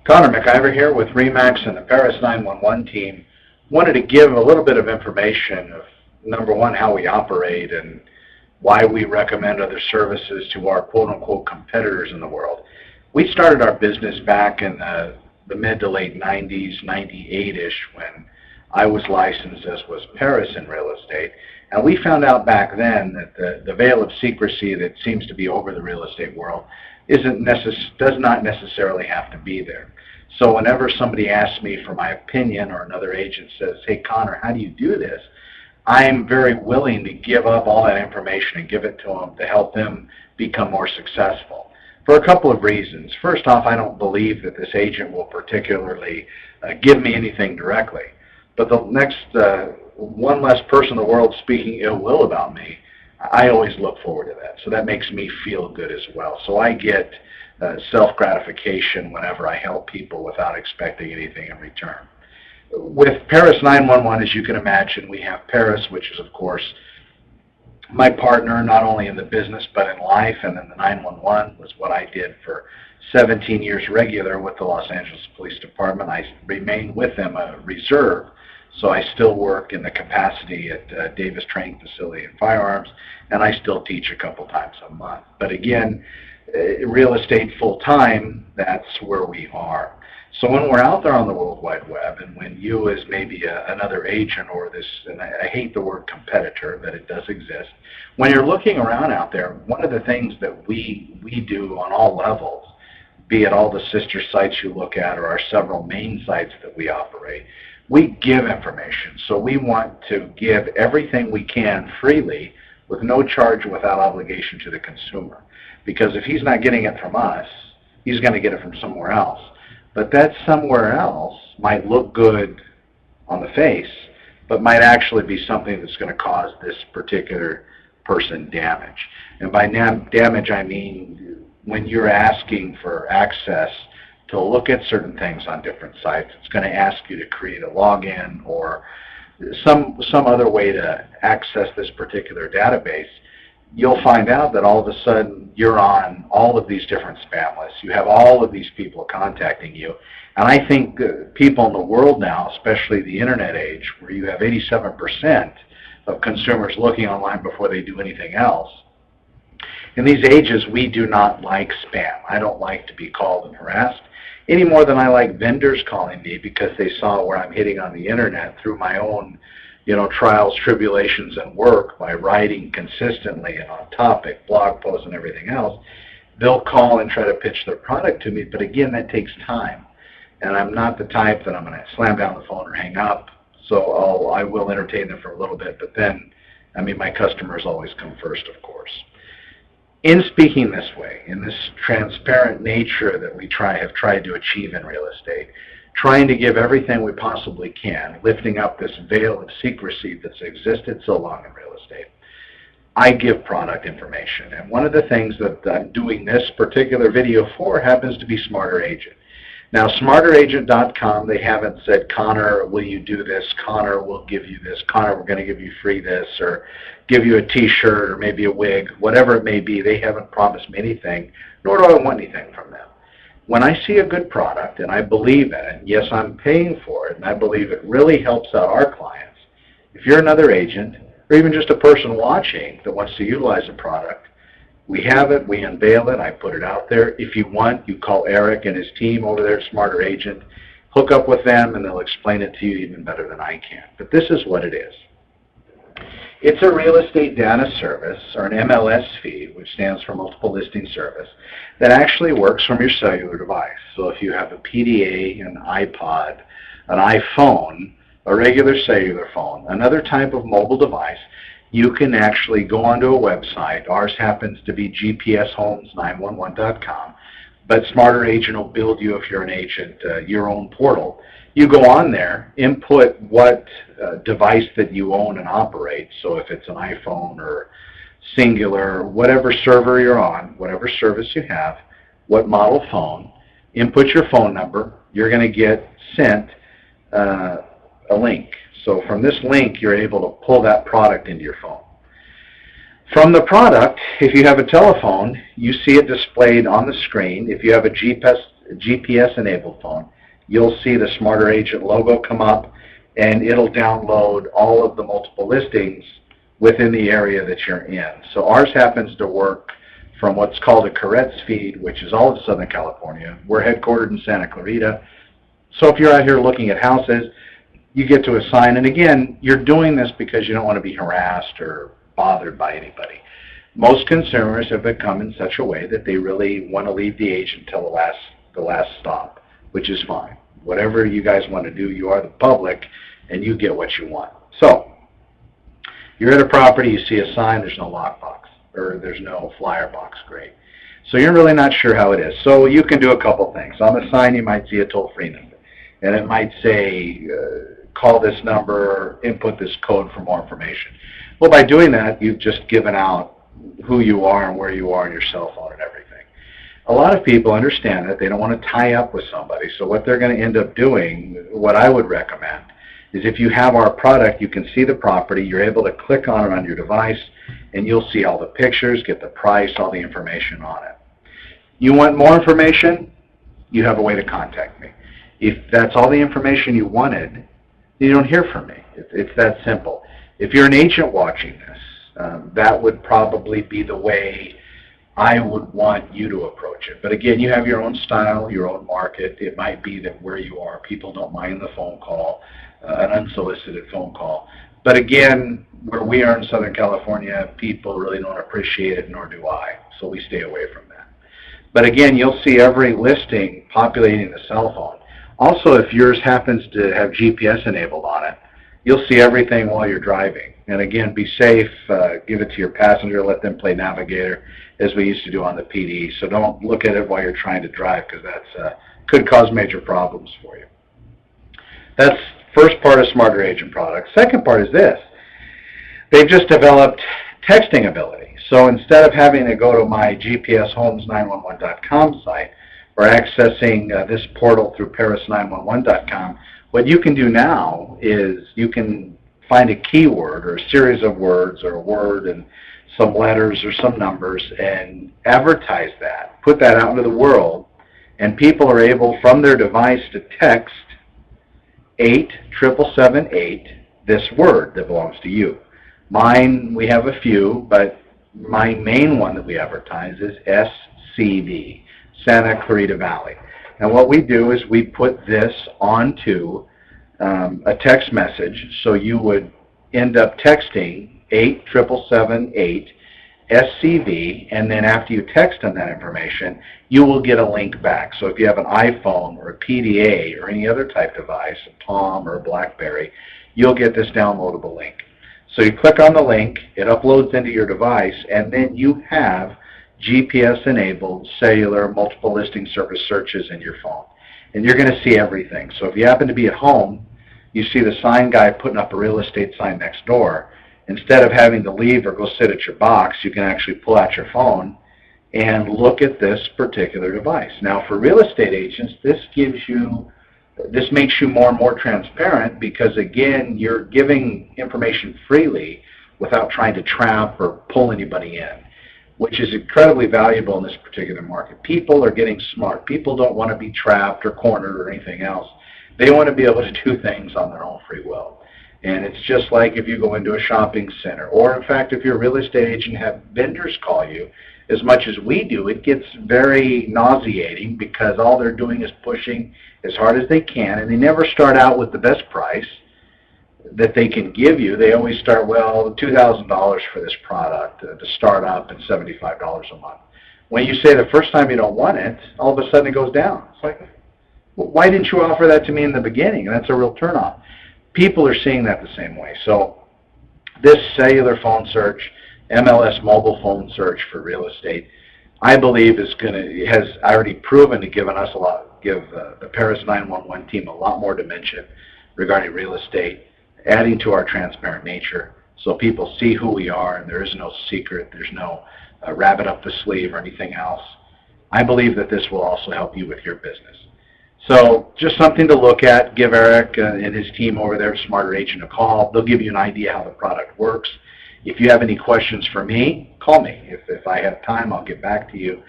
Connor McIver here with RE/MAX and the Paris 911 team. Wanted to give a little bit of information of, number one, how we operate and why we recommend other services to our quote-unquote competitors in the world. We started our business back in the mid to late 90s, 98-ish, when I was licensed, as was Paris, in real estate. And we found out back then that the veil of secrecy that seems to be over the real estate world does not necessarily have to be there. So whenever somebody asks me for my opinion, or another agent says, "Hey Connor, how do you do this?" I'm very willing to give up all that information and give it to them to help them become more successful. For a couple of reasons. First off, I don't believe that this agent will particularly give me anything directly. But the next one less person in the world speaking ill will about me, I always look forward to that. So that makes me feel good as well. So I get self-gratification whenever I help people without expecting anything in return. With Paris 911, as you can imagine, we have Paris, which is, of course, my partner, not only in the business but in life, and then the 911 was what I did for 17 years regular with the Los Angeles Police Department. I remained with them a reserve, so I still work in the capacity at Davis Training Facility and Firearms, and I still teach a couple times a month. But again, real estate full-time, that's where we are. So when we're out there on the World Wide Web, and when you as maybe another agent or this, and I hate the word competitor, but it does exist, when you're looking around out there, one of the things that we do on all levels, be it all the sister sites you look at or our several main sites that we operate, we give information. So we want to give everything we can freely with no charge, without obligation to the consumer. Because if he's not getting it from us, he's going to get it from somewhere else. But that somewhere else might look good on the face, but might actually be something that's going to cause this particular person damage. And by damage, I mean when you're asking for access to look at certain things on different sites, it's going to ask you to create a login or some other way to access this particular database. You'll find out that all of a sudden you're on all of these different spam lists. You have all of these people contacting you. And I think people in the world now, especially the internet age, where you have 87% of consumers looking online before they do anything else, in these ages we do not like spam. I don't like to be called and harassed any more than I like vendors calling me because they saw where I'm hitting on the internet through my own trials, tribulations, and work by writing consistently and on topic, blog posts, and everything else. They'll call and try to pitch their product to me, but again, that takes time. And I'm not the type that I'm going to slam down the phone or hang up, so I will entertain them for a little bit, but then, my customers always come first, of course. In speaking this way, in this transparent nature that we have tried to achieve in real estate, trying to give everything we possibly can, lifting up this veil of secrecy that's existed so long in real estate, I give product information. And one of the things that I'm doing this particular video for happens to be Smarter Agent. Now, smarteragent.com, they haven't said, "Connor, will you do this? Connor, we'll give you this. Connor, we're going to give you free this," or give you a t-shirt or maybe a wig, whatever it may be. They haven't promised me anything, nor do I want anything from them. When I see a good product and I believe in it, yes, I'm paying for it, and I believe it really helps out our clients. If you're another agent, or even just a person watching that wants to utilize a product, we have it, we unveil it, I put it out there. If you want, you call Eric and his team over there at Smarter Agent, hook up with them, and they'll explain it to you even better than I can. But this is what it is. It's a real estate data service, or an MLS feed, which stands for Multiple Listing Service, that actually works from your cellular device. So if you have a PDA, an iPod, an iPhone, a regular cellular phone, another type of mobile device, you can actually go onto a website. Ours happens to be gpshomes911.com, but Smarter Agent will build you, if you're an agent, your own portal. You go on there, input what device that you own and operate. So if it's an iPhone or Singular, whatever server you're on, whatever service you have, what model phone, input your phone number. You're going to get sent a link. So from this link, you're able to pull that product into your phone. From the product, if you have a telephone, you see it displayed on the screen. If you have a GPS-enabled phone, you'll see the Smarter Agent logo come up, and it'll download all of the multiple listings within the area that you're in. So ours happens to work from what's called a Coretz feed, which is all of Southern California. We're headquartered in Santa Clarita. So if you're out here looking at houses, you get to assign, and again, you're doing this because you don't want to be harassed or bothered by anybody. Most consumers have become in such a way that they really want to leave the agent until the last stop, which is fine. Whatever you guys want to do, you are the public, and you get what you want. So, you're at a property, you see a sign, there's no lockbox, or there's no flyer box, great. So you're really not sure how it is. So you can do a couple things. On the sign, you might see a toll-free number, and it might say, call this number, input this code for more information. Well, by doing that, you've just given out who you are and where you are on your cell phone and everything. A lot of people understand that they don't want to tie up with somebody, so what they're going to end up doing, what I would recommend, is if you have our product, you can see the property, you're able to click on it on your device, and you'll see all the pictures, get the price, all the information on it. You want more information? You have a way to contact me. If that's all the information you wanted, you don't hear from me. It's that simple. If you're an agent watching this, that would probably be the way I would want you to approach it. But again, you have your own style, your own market. It might be that where you are, people don't mind the phone call, an unsolicited phone call. But again, where we are in Southern California, people really don't appreciate it, nor do I. So we stay away from that. But again, you'll see every listing populating the cell phone. Also, if yours happens to have GPS enabled on it, you'll see everything while you're driving. And again, be safe, give it to your passenger, let them play navigator, as we used to do on the PD. So don't look at it while you're trying to drive, because that could cause major problems for you. That's first part of Smarter Agent products. Second part is this. They've just developed texting ability. So instead of having to go to my GPSHomes911.com site or accessing this portal through Paris911.com, what you can do now is you can find a keyword or a series of words or a word and some letters or some numbers and advertise that, put that out into the world, and people are able from their device to text 87778 this word that belongs to you. Mine, we have a few, but my main one that we advertise is SCV, Santa Clarita Valley. And what we do is we put this onto a text message, so you would end up texting 87778 SCV, and then after you text them that information, you will get a link back. So if you have an iPhone or a PDA or any other type device, a Palm or a BlackBerry, you'll get this downloadable link. So you click on the link, it uploads into your device, and then you have GPS-enabled cellular multiple listing service searches in your phone. And you're going to see everything. So if you happen to be at home, you see the sign guy putting up a real estate sign next door. Instead of having to leave or go sit at your box, you can actually pull out your phone and look at this particular device. Now, for real estate agents, this makes you more and more transparent because, again, you're giving information freely without trying to trap or pull anybody in, which is incredibly valuable in this particular market. People are getting smart. People don't want to be trapped or cornered or anything else. They want to be able to do things on their own free will. And it's just like if you go into a shopping center, or in fact, if you're a real estate agent and have vendors call you, as much as we do, it gets very nauseating because all they're doing is pushing as hard as they can, and they never start out with the best price that they can give you. They always start, well, $2,000 for this product to start up and $75 a month. When you say the first time you don't want it, all of a sudden it goes down. It's like, well, why didn't you offer that to me in the beginning? And that's a real turnoff. People are seeing that the same way. So this cellular phone search, MLS mobile phone search for real estate, I believe has already proven to give the Paris 911 team a lot more dimension regarding real estate, adding to our transparent nature so people see who we are and there is no secret, there's no rabbit up the sleeve or anything else. I believe that this will also help you with your business. So just something to look at. Give Eric and his team over there at Smarter Agent a call. They'll give you an idea how the product works. If you have any questions for me, call me. If I have time, I'll get back to you.